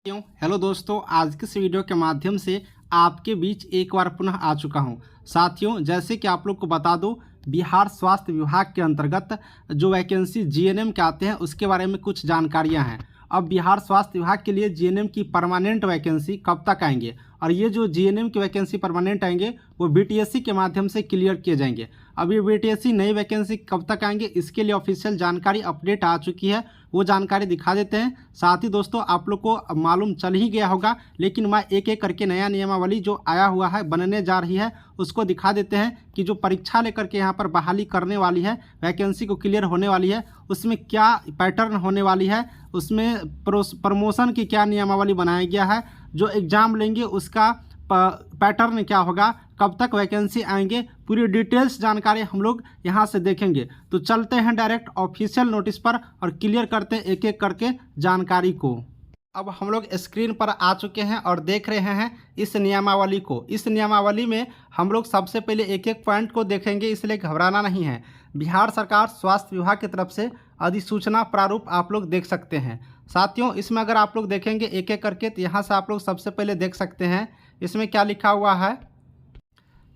Hello दोस्तों, आज के इस वीडियो के माध्यम से आपके बीच एक बार पुनः आ चुका हूं। साथियों, जैसे कि आप लोग को बता दूं, बिहार स्वास्थ्य विभाग के अंतर्गत जो वैकेंसी जीएनएम के आते हैं उसके बारे में कुछ जानकारियां हैं। अब बिहार स्वास्थ्य विभाग के लिए जीएनएम की परमानेंट वैकेंसी कब तक आएंगे और ये जो जीएनएम की वैकेंसी परमानेंट आएंगे वो बीटीएससी के माध्यम से क्लियर किए जाएंगे। अब ये बीटीएससी नई वैकेंसी कब तक आएंगे इसके लिए ऑफिशियल जानकारी अपडेट आ चुकी है, वो जानकारी दिखा देते हैं। साथ ही दोस्तों, आप लोग को मालूम चल ही गया होगा, लेकिन मैं एक एक करके नया नियमावली जो आया हुआ है बनने जा रही है उसको दिखा देते हैं कि जो परीक्षा लेकर के यहाँ पर बहाली करने वाली है, वैकेंसी को क्लियर होने वाली है, उसमें क्या पैटर्न होने वाली है, उसमें प्रमोशन की क्या नियमावली बनाया गया है, जो एग्ज़ाम लेंगे उसका पैटर्न क्या होगा, कब तक वैकेंसी आएंगे, पूरी डिटेल्स जानकारी हम लोग यहाँ से देखेंगे। तो चलते हैं डायरेक्ट ऑफिशियल नोटिस पर और क्लियर करते हैं एक एक करके जानकारी को। अब हम लोग स्क्रीन पर आ चुके हैं और देख रहे हैं इस नियमावली को। इस नियमावली में हम लोग सबसे पहले एक एक पॉइंट को देखेंगे, इसलिए घबराना नहीं है। बिहार सरकार स्वास्थ्य विभाग की तरफ से अधिसूचना प्रारूप आप लोग देख सकते हैं। साथियों, इसमें अगर आप लोग देखेंगे एक एक करके तो यहाँ से आप लोग सबसे पहले देख सकते हैं इसमें क्या लिखा हुआ है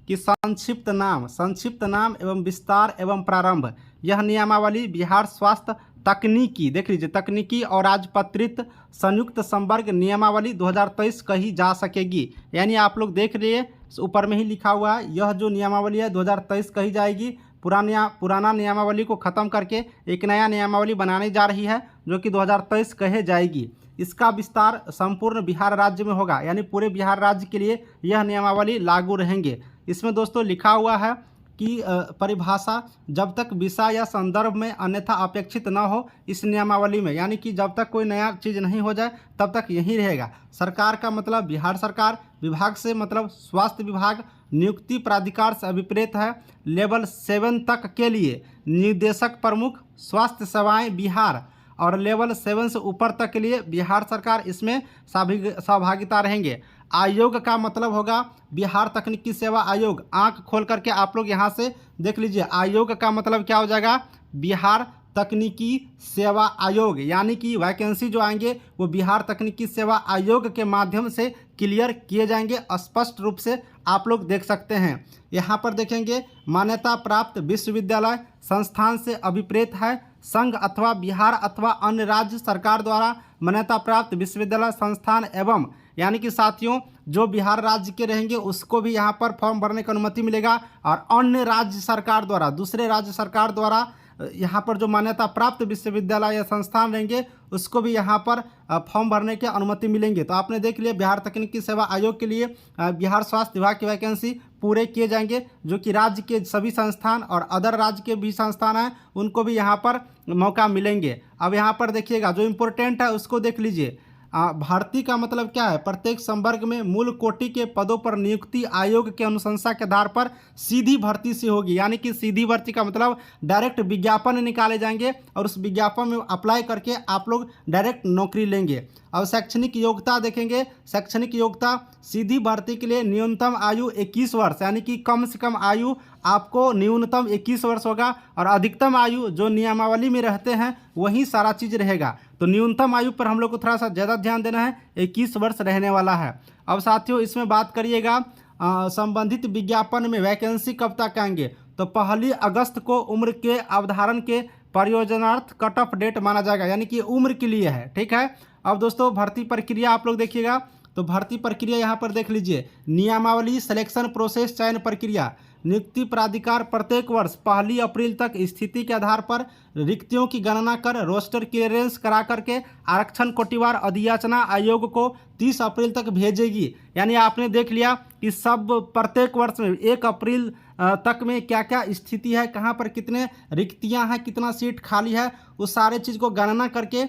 कि संक्षिप्त नाम एवं विस्तार एवं प्रारंभ। यह नियमावली बिहार स्वास्थ्य तकनीकी, देख लीजिए, तकनीकी और राजपत्रित संयुक्त संवर्ग नियमावली 2023 कही जा सकेगी। यानी आप लोग देख रहे ऊपर में ही लिखा हुआ है, यह जो नियमावली है 2023 कही जाएगी। पुराना नियमावली को ख़त्म करके एक नया नियमावली बनाने जा रही है जो कि 2023 कहे जाएगी। इसका विस्तार संपूर्ण बिहार राज्य में होगा, यानी पूरे बिहार राज्य के लिए यह नियमावली लागू रहेंगे। इसमें दोस्तों लिखा हुआ है कि परिभाषा जब तक विषय या संदर्भ में अन्यथा अपेक्षित न हो इस नियमावली में, यानी कि जब तक कोई नया चीज़ नहीं हो जाए तब तक यही रहेगा। सरकार का मतलब बिहार सरकार, विभाग से मतलब स्वास्थ्य विभाग, नियुक्ति प्राधिकार से अभिप्रेत है। लेवल 7 तक के लिए निदेशक प्रमुख स्वास्थ्य सेवाएं बिहार और लेवल 7 से ऊपर तक के लिए बिहार सरकार इसमें सहभागिता रहेंगे। आयोग का मतलब होगा बिहार तकनीकी सेवा आयोग। आंख खोल करके आप लोग यहाँ से देख लीजिए, आयोग का मतलब क्या हो जाएगा, बिहार तकनीकी सेवा आयोग। यानी कि वैकेंसी जो आएंगे वो बिहार तकनीकी सेवा आयोग के माध्यम से क्लियर किए जाएंगे। स्पष्ट रूप से आप लोग देख सकते हैं। यहाँ पर देखेंगे मान्यता प्राप्त विश्वविद्यालय संस्थान से अभिप्रेत है। संघ अथवा बिहार अथवा अन्य राज्य सरकार द्वारा मान्यता प्राप्त विश्वविद्यालय संस्थान एवं, यानी कि साथियों जो बिहार राज्य के रहेंगे उसको भी यहाँ पर फॉर्म भरने की अनुमति मिलेगा, और अन्य राज्य सरकार द्वारा, दूसरे राज्य सरकार द्वारा यहाँ पर जो मान्यता प्राप्त विश्वविद्यालय या संस्थान रहेंगे उसको भी यहाँ पर फॉर्म भरने की अनुमति मिलेंगे। तो आपने देख लिया, बिहार तकनीकी सेवा आयोग के लिए बिहार स्वास्थ्य विभाग की वैकेंसी पूरे किए जाएंगे, जो कि राज्य के सभी संस्थान और अदर राज्य के भी संस्थान हैं उनको भी यहाँ पर मौका मिलेंगे। अब यहाँ पर देखिएगा, जो इम्पोर्टेंट है उसको देख लीजिए। भर्ती का मतलब क्या है, प्रत्येक संवर्ग में मूल कोटि के पदों पर नियुक्ति आयोग के अनुशंसा के आधार पर सीधी भर्ती से होगी। यानी कि सीधी भर्ती का मतलब डायरेक्ट विज्ञापन निकाले जाएंगे और उस विज्ञापन में अप्लाई करके आप लोग डायरेक्ट नौकरी लेंगे। अब शैक्षणिक योग्यता देखेंगे। शैक्षणिक योग्यता सीधी भर्ती के लिए न्यूनतम आयु 21 वर्ष, यानी कि कम से कम आयु आपको न्यूनतम 21 वर्ष होगा, और अधिकतम आयु जो नियमावली में रहते हैं वही सारा चीज़ रहेगा। तो न्यूनतम आयु पर हम लोग को थोड़ा सा ज़्यादा ध्यान देना है, 21 वर्ष रहने वाला है। अब साथियों, इसमें बात करिएगा संबंधित विज्ञापन में वैकेंसी कब तक आएंगे, तो 1 अगस्त को उम्र के अवधारण के परियोजनार्थ कट ऑफ डेट माना जाएगा, यानी कि उम्र के लिए है। ठीक है। अब दोस्तों, भर्ती प्रक्रिया आप लोग देखिएगा, तो भर्ती प्रक्रिया यहाँ पर देख लीजिए। नियमावली, सिलेक्शन प्रोसेस, चयन प्रक्रिया। नियुक्ति प्राधिकार प्रत्येक वर्ष 1 अप्रैल तक स्थिति के आधार पर रिक्तियों की गणना कर रोस्टर क्लियरेंस करा करके आरक्षण कोटिवार अधियाचना आयोग को 30 अप्रैल तक भेजेगी। यानी आपने देख लिया कि सब प्रत्येक वर्ष में 1 अप्रैल तक में क्या क्या स्थिति है, कहाँ पर कितने रिक्तियाँ हैं, कितना सीट खाली है, उस सारे चीज़ को गणना करके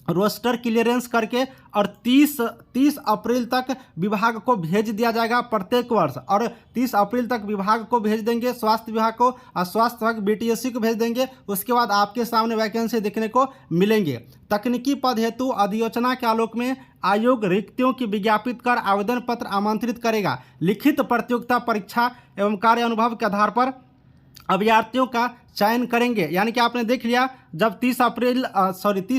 रोस्टर क्लियरेंस करके और 30 अप्रैल तक विभाग को भेज दिया जाएगा प्रत्येक वर्ष। और 30 अप्रैल तक विभाग को भेज देंगे, स्वास्थ्य विभाग को, और स्वास्थ्य विभाग बीटीएससी को भेज देंगे। उसके बाद आपके सामने वैकेंसी देखने को मिलेंगे। तकनीकी पद हेतु अधियोचना के आलोक में आयोग रिक्तियों की विज्ञापित कर आवेदन पत्र आमंत्रित करेगा। लिखित प्रतियोगिता परीक्षा एवं कार्य अनुभव के आधार पर अभ्यर्थियों का चयन करेंगे। यानी कि आपने देख लिया, जब 30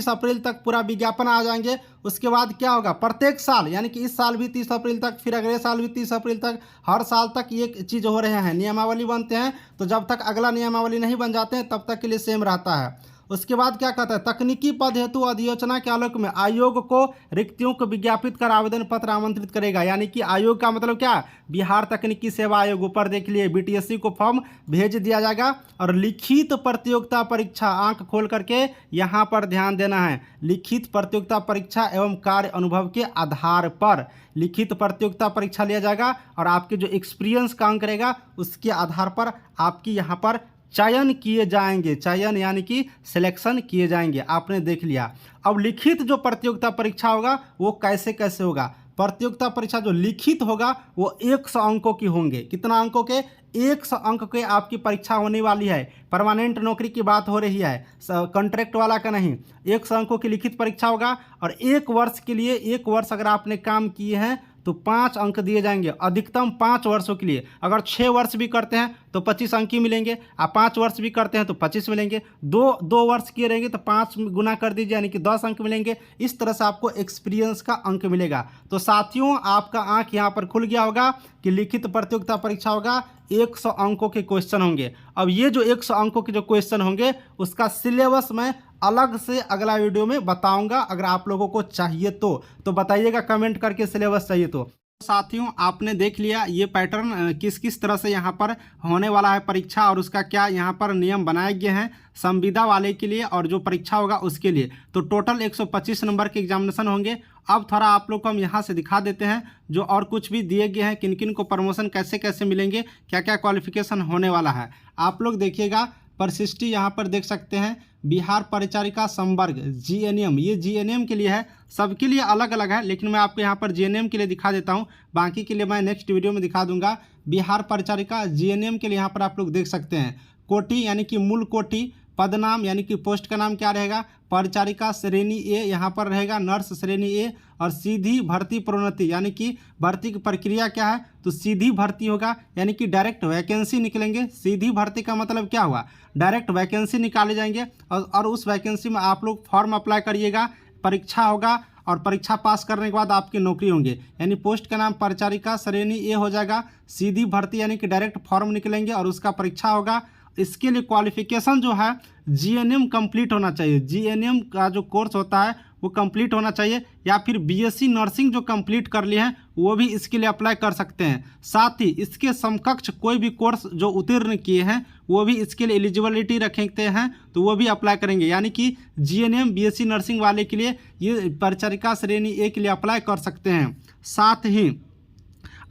अप्रैल तक पूरा विज्ञापन आ जाएंगे, उसके बाद क्या होगा, प्रत्येक साल यानी कि इस साल भी 30 अप्रैल तक, फिर अगले साल भी 30 अप्रैल तक, हर साल तक ये चीज़ हो रहे हैं, नियमावली बनते हैं। तो जब तक अगला नियमावली नहीं बन जाते हैं तब तक के लिए सेम रहता है। उसके बाद क्या कहता है, तकनीकी पद हेतु अधियोचना के आलोक में आयोग को रिक्तियों को विज्ञापित कर आवेदन पत्र आमंत्रित करेगा। यानी कि आयोग का मतलब क्या, बिहार तकनीकी सेवा आयोग, ऊपर देख लिए BTSC को फॉर्म भेज दिया जाएगा। और लिखित प्रतियोगिता परीक्षा, आंख खोल करके यहाँ पर ध्यान देना है, लिखित प्रतियोगिता परीक्षा एवं कार्य अनुभव के आधार पर लिखित प्रतियोगिता परीक्षा लिया जाएगा और आपके जो एक्सपीरियंस का अंक रहेगा उसके आधार पर आपकी यहाँ पर चयन किए जाएंगे। चयन यानी कि सिलेक्शन किए जाएंगे। आपने देख लिया। अब लिखित जो प्रतियोगिता परीक्षा होगा वो कैसे कैसे होगा। प्रतियोगिता परीक्षा जो लिखित होगा वो 100 अंकों की होंगे। कितना अंकों के, 100 अंक के आपकी परीक्षा होने वाली है। परमानेंट नौकरी की बात हो रही है, कॉन्ट्रैक्ट वाला का नहीं। 100 अंकों की लिखित परीक्षा होगा और 1 वर्ष के लिए, 1 वर्ष अगर आपने काम किए हैं तो 5 अंक दिए जाएंगे, अधिकतम 5 वर्षों के लिए। अगर 6 वर्ष भी करते हैं तो 25 अंक ही मिलेंगे। आप 5 वर्ष भी करते हैं तो 25 मिलेंगे। 2 वर्ष किए रहेंगे तो 5 गुना कर दीजिए यानी कि 10 अंक मिलेंगे। इस तरह से आपको एक्सपीरियंस का अंक मिलेगा। तो साथियों आपका आंख यहाँ पर खुल गया होगा कि लिखित प्रतियोगिता परीक्षा होगा, 100 अंकों के क्वेश्चन होंगे। अब ये जो 100 अंकों के जो क्वेश्चन होंगे उसका सिलेबस मैं अलग से अगला वीडियो में बताऊंगा। अगर आप लोगों को चाहिए तो बताइएगा कमेंट करके सिलेबस चाहिए तो। साथियों आपने देख लिया ये पैटर्न किस किस तरह से यहाँ पर होने वाला है परीक्षा और उसका क्या यहाँ पर नियम बनाए गए हैं संविदा वाले के लिए और जो परीक्षा होगा उसके लिए। तो टोटल 125 नंबर के एग्जामिनेशन होंगे। अब थोड़ा आप लोग को हम यहाँ से दिखा देते हैं जो और कुछ भी दिए गए हैं, किन किन को प्रमोशन कैसे कैसे मिलेंगे, क्या क्या क्वालिफिकेशन होने वाला है। आप लोग देखिएगा परिशिष्टि यहाँ पर देख सकते हैं, बिहार परिचारिका संवर्ग GNM, ये GNM के लिए है, सबके लिए अलग अलग है लेकिन मैं आपको यहाँ पर GNM के लिए दिखा देता हूँ, बाकी के लिए मैं नेक्स्ट वीडियो में दिखा दूंगा। बिहार परिचारिका GNM के लिए यहाँ पर आप लोग देख सकते हैं कोटि यानी कि मूल कोटि, पद नाम यानी कि पोस्ट का नाम क्या रहेगा, परिचारिका श्रेणी A यहाँ पर रहेगा, नर्स श्रेणी A, और सीधी भर्ती प्रोन्नति यानी कि भर्ती की प्रक्रिया क्या है तो सीधी भर्ती होगा यानी कि डायरेक्ट वैकेंसी निकलेंगे। सीधी भर्ती का मतलब क्या हुआ, डायरेक्ट वैकेंसी निकाले जाएंगे और उस वैकेंसी में आप लोग फॉर्म अप्लाई करिएगा, परीक्षा होगा और परीक्षा पास करने के बाद आपकी नौकरी होंगे। यानी पोस्ट का नाम परिचारिका श्रेणी A हो जाएगा, सीधी भर्ती यानी कि डायरेक्ट फॉर्म निकलेंगे और उसका परीक्षा होगा। इसके लिए क्वालिफिकेशन जो है GNM कंप्लीट होना चाहिए। GNM का जो कोर्स होता है वो कंप्लीट होना चाहिए, या फिर BSc नर्सिंग जो कंप्लीट कर लिए हैं वो भी इसके लिए अप्लाई कर सकते हैं। साथ ही इसके समकक्ष कोई भी कोर्स जो उत्तीर्ण किए हैं वो भी इसके लिए एलिजिबिलिटी रखते हैं तो वो भी अप्लाई करेंगे। यानी कि GNM BSc नर्सिंग वाले के लिए ये परिचारिका श्रेणी A के लिए अप्लाई कर सकते हैं। साथ ही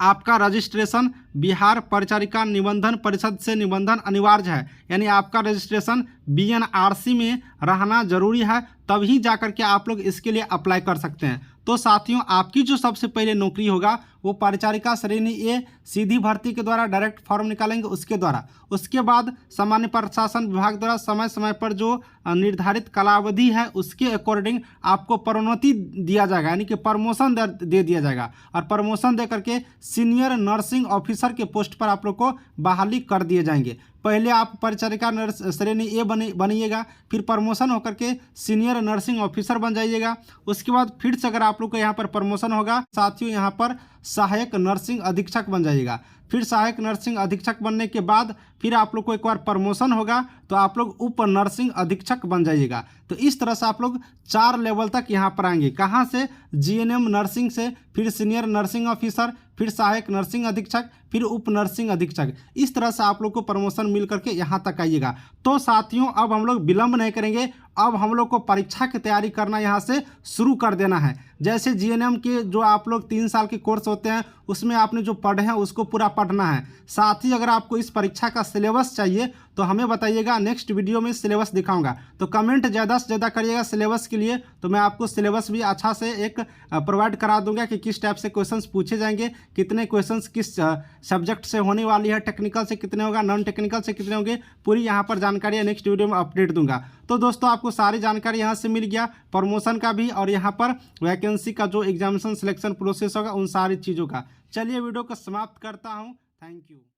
आपका रजिस्ट्रेशन बिहार परिचारिका निबंधन परिषद से निबंधन अनिवार्य है। यानी आपका रजिस्ट्रेशन BNRC में रहना जरूरी है, तभी जाकर के आप लोग इसके लिए अप्लाई कर सकते हैं। तो साथियों आपकी जो सबसे पहले नौकरी होगा वो परिचारिका श्रेणी A सीधी भर्ती के द्वारा डायरेक्ट फॉर्म निकालेंगे उसके द्वारा। उसके बाद सामान्य प्रशासन विभाग द्वारा समय समय पर जो निर्धारित कालावधि है उसके अकॉर्डिंग आपको प्रोन्नति दिया जाएगा, यानी कि प्रमोशन दे दिया जाएगा और प्रमोशन दे करके सीनियर नर्सिंग ऑफिसर के पोस्ट पर आप लोग को बहाली कर दिए जाएंगे। पहले आप परिचारिका नर्स श्रेणी A बनिएगा, फिर प्रमोशन होकर के सीनियर नर्सिंग ऑफिसर बन जाइएगा। उसके बाद फिर से अगर आप लोग को यहाँ पर प्रमोशन होगा साथियों यहाँ पर सहायक नर्सिंग अधीक्षक बन जाइएगा। फिर सहायक नर्सिंग अधीक्षक बनने के बाद फिर आप लोग को एक बार प्रमोशन होगा तो आप लोग उप नर्सिंग अधीक्षक बन जाइएगा। तो इस तरह से आप लोग 4 लेवल तक यहाँ पर आएंगे। कहाँ से, GNM नर्सिंग से, फिर सीनियर नर्सिंग ऑफिसर, फिर सहायक नर्सिंग अधीक्षक, फिर उप नर्सिंग अधीक्षक। इस तरह से आप लोग को प्रमोशन मिल करके यहाँ तक आइएगा। तो साथियों अब हम लोग विलंब नहीं करेंगे, अब हम लोग को परीक्षा की तैयारी करना यहाँ से शुरू कर देना है। जैसे GNM के जो आप लोग 3 साल के कोर्स होते हैं उसमें आपने जो पढ़े हैं उसको पूरा पढ़ना है। साथ ही अगर आपको इस परीक्षा का सिलेबस चाहिए तो हमें बताइएगा, नेक्स्ट वीडियो में सिलेबस दिखाऊंगा। तो कमेंट ज़्यादा से ज़्यादा करिएगा सिलेबस के लिए, तो मैं आपको सिलेबस भी अच्छा से एक प्रोवाइड करा दूंगा कि किस टाइप से क्वेश्चंस पूछे जाएंगे, कितने क्वेश्चंस किस सब्जेक्ट से होने वाली है, टेक्निकल से कितने होगा, नॉन टेक्निकल से कितने होंगे, पूरी यहाँ पर जानकारी नेक्स्ट वीडियो में अपडेट दूंगा। तो दोस्तों आपको सारी जानकारी यहाँ से मिल गया, प्रमोशन का भी और यहाँ पर वैकेंसी का जो एग्जामिनेशन सिलेक्शन प्रोसेस होगा उन सारी चीज़ों का। चलिए वीडियो को समाप्त करता हूँ। Thank you.